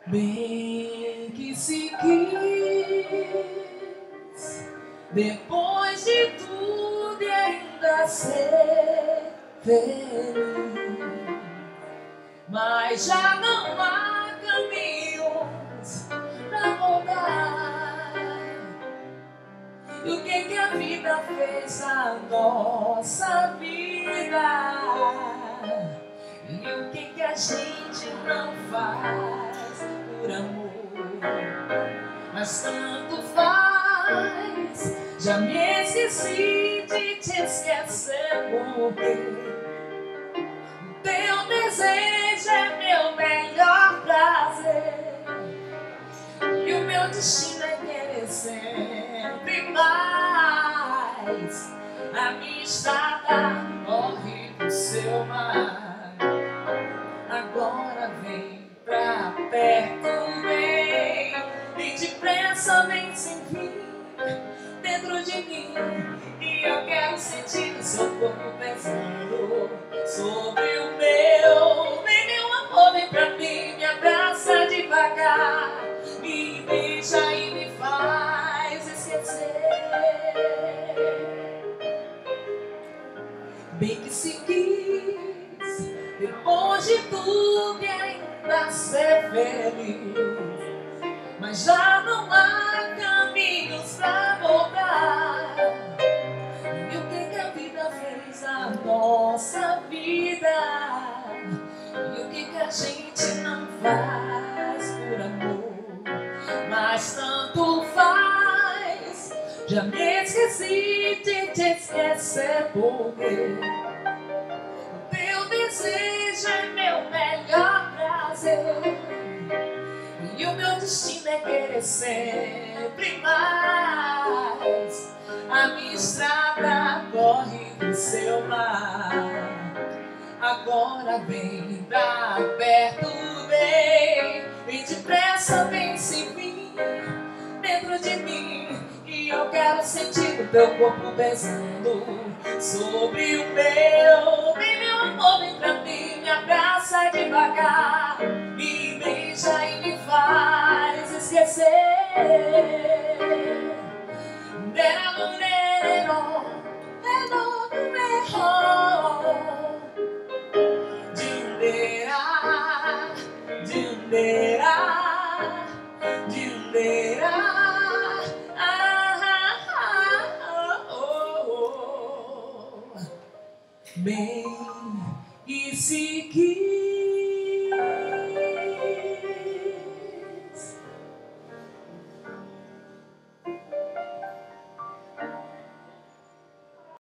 Bem que se quis, depois de tudo e ainda ser feliz, mas já não há caminhos pra voltar. E o que a vida fez na nossa vida? E o que a gente não faz por amor? Mas tanto faz, já me esqueci de te esquecer, porque o teu desejo é meu melhor prazer, e o meu destino é querer sempre mais. A minha estrada corre pro seu mar, agora vem pra perto, vem, e depressa vem sem fim dentro de mim, e eu quero sentir o seu corpo pesando sobre o meu. Vem, meu amor, vem pra mim, me abraça devagar, me beija e me faz esquecer. Bem que se quis, depois de tudo e ainda ser feliz, mas já não há caminhos pra voltar. E o que a vida fez na nossa vida? E o que a gente não faz por amor? Mas tanto faz, já me esqueci de te esquecer, porque o teu desejo é meu melhor prazer, e o meu destino é querer sempre mais. A minha estrada corre pro seu mar, agora vem pra perto, vem, e depressa vem sem fim dentro de mim, e eu quero sentir o teu corpo pesando sobre o meu. Vem, meu amor, vem pra mim, me abraça devagar, me beija e me faz esquecer. Bem que se quis,